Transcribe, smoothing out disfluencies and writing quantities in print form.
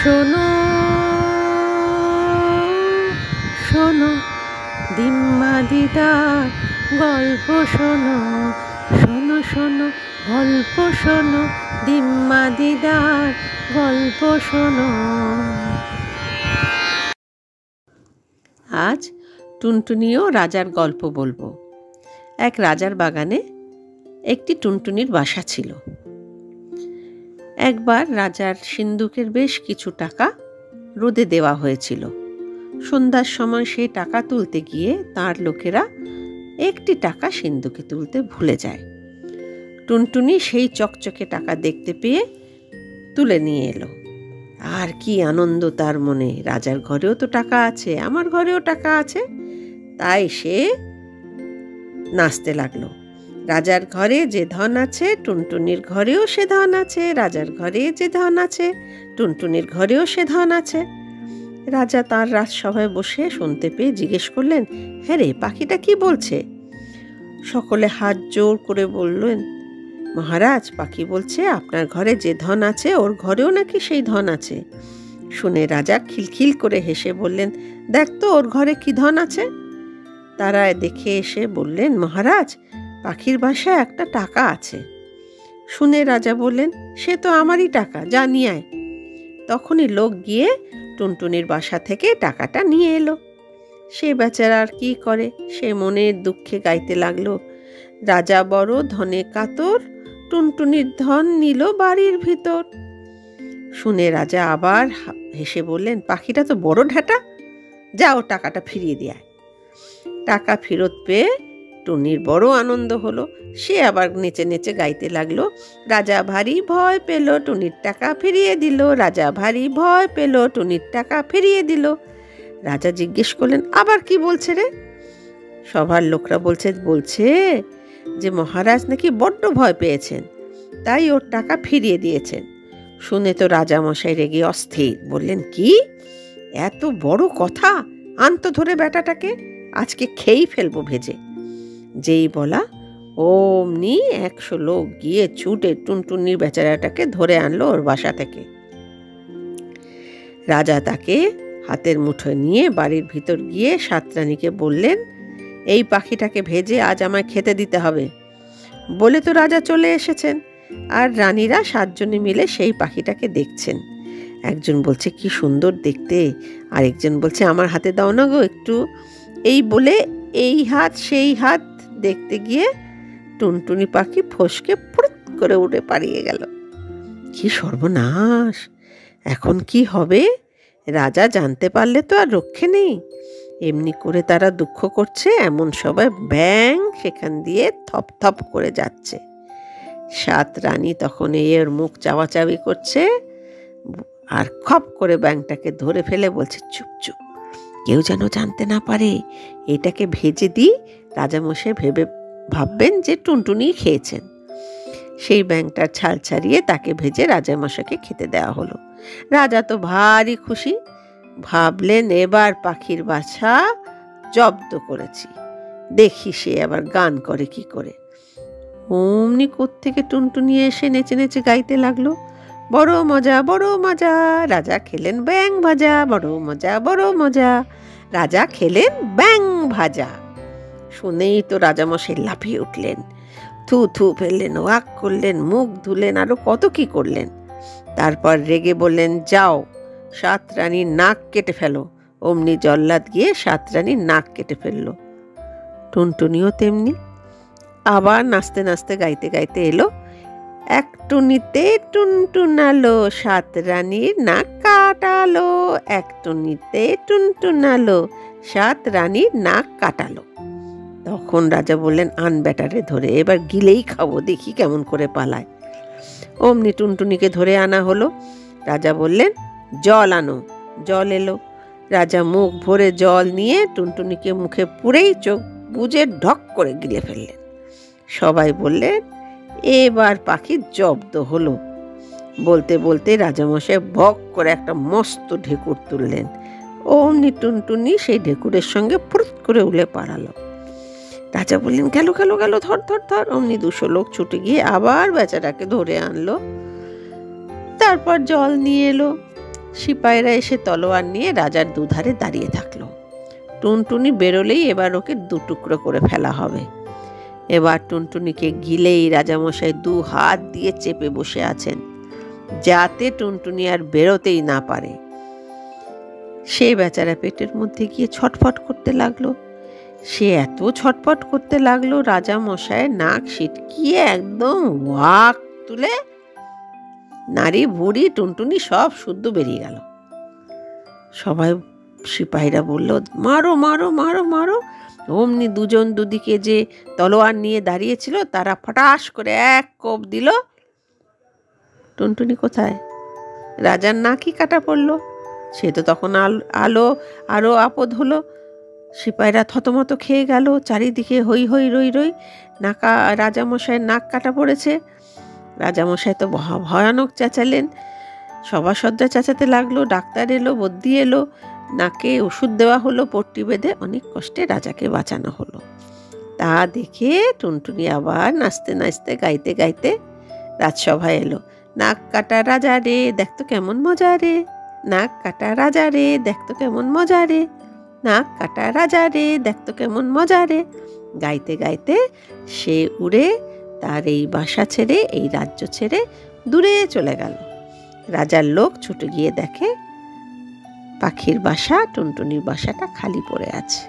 শোনো শোনো দিম্মা দিদার গল্প শোনো, শোনো শোনো গল্প শোনো, দিম্মা দিদার গল্প শোনো। আজ টুনটুনি ও রাজার গল্প বলবো। এক রাজার বাগানে একটি টুনটুনির বাসা ছিল। একবার রাজার সিন্দুকের বেশ কিছু টাকা রোদে দেওয়া হয়েছিল। সন্ধ্যার সময় সেই টাকা তুলতে গিয়ে তার লোকেরা একটি টাকা সিন্দুকে তুলতে ভুলে যায়। টুনটুনি সেই চকচকে টাকা দেখতে পেয়ে তুলে নিয়ে এলো। আর কি আনন্দ তার মনে, রাজার ঘরেও তো টাকা আছে, আমার ঘরেও টাকা আছে। তাই সে নাচতে লাগলো। রাজার ঘরে যে ধন আছে টুনটুনির ঘরেও সে ধন আছে, রাজার ঘরে যে ধন আছে টুনটুনির ঘরেও সে ধন আছে। রাজা তার রাজসভায় বসে শুনতে পেয়ে জিজ্ঞেস করলেন, হ্যাঁ রে, পাখিটা কি বলছে? সকলে হাত জোর করে বললেন, মহারাজ, পাখি বলছে আপনার ঘরে যে ধন আছে ওর ঘরেও নাকি সেই ধন আছে। শুনে রাজা খিলখিল করে হেসে বললেন, দেখ তো ওর ঘরে কি ধন আছে। তারা দেখে এসে বললেন, মহারাজ, পাখির বাসায় একটা টাকা আছে। শুনে রাজা বললেন, সে তো আমারই টাকা, যা নিয়ে আয়। তখনই লোক গিয়ে টুনটুনির বাসা থেকে টাকাটা নিয়ে এলো। সে বেচারা আর কি করে, সে মনের দুঃখে গাইতে লাগলো, রাজা বড় ধনে কাতর, টুনটুনির ধন নিল বাড়ির ভিতর। শুনে রাজা আবার হেসে বললেন, পাখিটা তো বড় ঢ্যাটা, যাও টাকাটা ফিরিয়ে দিয়ে আয়। টাকা ফেরত পেয়ে টুনির বড় আনন্দ হলো। সে আবার নেচে নেচে গাইতে লাগলো, রাজা ভারী ভয় পেল, টুনির টাকা ফিরিয়ে দিল, রাজা ভারী ভয় পেল, টুনির টাকা ফিরিয়ে দিল। রাজা জিজ্ঞেস করলেন, আবার কি বলছে রে? সবার লোকরা বলছে যে মহারাজ নাকি বড্ড ভয় পেয়েছেন, তাই ওর টাকা ফিরিয়ে দিয়েছেন। শুনে তো রাজামশাই রেগে অস্থির, বললেন, কি এত বড় কথা, আনতো ধরে বেটাটাকে, আজকে খেয়েই ফেলবো ভেজে। যেই বলা অমনি 100 লোক গিয়ে ছুটে টুনটুনির বেচারাটাকে ধরে আনলো ওর বাসা থেকে। রাজা তাকে হাতের মুঠোয় নিয়ে বাড়ির ভিতর গিয়ে সাতরানীকে বললেন, এই পাখিটাকে ভেজে আজ আমায় খেতে দিতে হবে। বলে তো রাজা চলে এসেছেন, আর রানীরা 7 জনে মিলে সেই পাখিটাকে দেখছেন। একজন বলছে, কি সুন্দর দেখতে, আরেকজন বলছে, আমার হাতে দাও না গো একটু। এই বলে এই হাত সেই হাত দেখতে গিয়ে টুনটুনি পাখি ফসকে ফুরুত করে উড়ে পালিয়ে গেল। কি সর্বনাশ, এখন কি হবে? রাজা জানতে পারলে তো আর রক্ষে নেই। এমনি করে তারা দুঃখ করছে, এমন সময় ব্যাঙ সেখান দিয়ে থপ থপ করে যাচ্ছে। 7 রানী তখন এর মুখ চাওয়াচাওয়ি করছে, আর খপ করে ব্যাঙটাকে ধরে ফেলে বলছে, চুপ চুপ, কেউ যেন জানতে না পারে, এটাকে ভেজে দিই, রাজামশাই ভাববেন যে টুনটুনি খেয়েছেন। সেই ব্যাঙটার ছাল ছাড়িয়ে তাকে ভেজে রাজামশাইকে খেতে দেওয়া হলো। রাজা তো ভারী খুশি, ভাবলেন এবার পাখির বাসা জব্দ করেছি, দেখি সে আবার গান করে কি করে। অমনি কোত্থেকে টুনটুনি এসে নেচে নেচে গাইতে লাগলো, বড় মজা বড় মজা, রাজা খেলেন ব্যাঙ ভাজা, বড় মজা বড় মজা, রাজা খেলেন ব্যাঙ ভাজা। শুনেই তো রাজামশাই লাফিয়ে উঠলেন, থু থু ফেললেন, ওয়াক করলেন, মুখ ধুলেন, আরো কত কি করলেন। তারপর রেগে বললেন, যাও 7 রানীর নাক কেটে ফেলো। অমনি জল্লাদ গিয়ে 7 রানীর নাক কেটে ফেললো। টুনটুনিও তেমনি আবার নাচতে নাচতে গাইতে গাইতে এলো, এক টুনিতে টুনটুনালো, 7 রানীর নাক কাটালো, এক টুনিতে টুনটুনালো, 7 রানীর নাক কাটালো। তখন রাজা বললেন, আন বেটারে ধরে, এবার গিলেই খাবো, দেখি কেমন করে পালায়। অমনি টুনটুনিকে ধরে আনা হলো। রাজা বললেন, জল আনো। জল এলো। রাজা মুখ ভরে জল নিয়ে টুনটুনিকে মুখে পুরেই চোখ বুজে ঢক করে গিলে ফেললেন। সবাই বললেন, এবার পাখি জব্দ হলো। বলতে বলতে রাজামশাই ভক করে একটা মস্ত ঢেকুর তুললেন। অমনি টুনটুনি সেই ঢেকুরের সঙ্গে ফুরুত করে উড়ে পালালো। রাজা বললেন, গেল গেল গেল, ধর ধর ধর। অমনি 200 লোক ছুটে গিয়ে আবার বেচারাকে ধরে আনলো। তারপর জল নিয়ে এলো। সিপাহীরা এসে তলোয়ার নিয়ে রাজার দুধারে দাঁড়িয়ে থাকলো। টুনটুনি বেরোলেই এবার ওকে দুটুকরো করে ফেলা হবে। এবার টুনটুনিকে গিলেই রাজামশাই 2 হাত দিয়ে চেপে বসে আছেন, যাতে টুনটুনি আর বেরোতেই না পারে। সে বেচারা পেটের মধ্যে গিয়ে ছটফট করতে লাগলো। সে এত ছটফট করতে লাগলো, রাজামশাইয়ের নাক সিটকিয়ে একদম ওয়াক তুলে নারী বুড়ি টুনটুনি সব শুদ্ধ বেরিয়ে গেল। সবাই সিপাহীরা বলল, মারো মারো মারো মারো। অমনি দুজন দুদিকে যে তলোয়ার নিয়ে দাঁড়িয়েছিল তারা ফটাস করে এক কোপ দিল। টুনটুনি কোথায়? রাজার নাকই কাটা পড়ল। সে তো তখন আরো আপদ হলো। সিপাহীরা থতমত খেয়ে গেল। চারিদিকে হই হই রই রই। রাজামশাইয়ের নাক কাটা পড়েছে। রাজামশাই তো ভয়ানক চেঁচালেন। সভাসদরা চেঁচাতে লাগলো। ডাক্তার এলো, বদ্যি এলো, নাকে ওষুধ দেওয়া হলো, পট্টি বেঁধে অনেক কষ্টে রাজাকে বাঁচানো হলো। তা দেখে টুনটুনি আবার নাচতে নাচতে গাইতে গাইতে রাজসভায় এলো। নাক কাটা রাজা রে, দেখতো কেমন মজা রে, নাক কাটা রাজা রে, দেখতো কেমন মজা রে, নাক কাটা রাজা রে, দেখতো কেমন মজা রে। গাইতে গাইতে সে উড়ে তার এই বাসা ছেড়ে, এই রাজ্য ছেড়ে দূরে চলে গেল। রাজার লোক ছুটে গিয়ে দেখে পাখির বাসা, টুনটুনির বাসাটা খালি পড়ে আছে।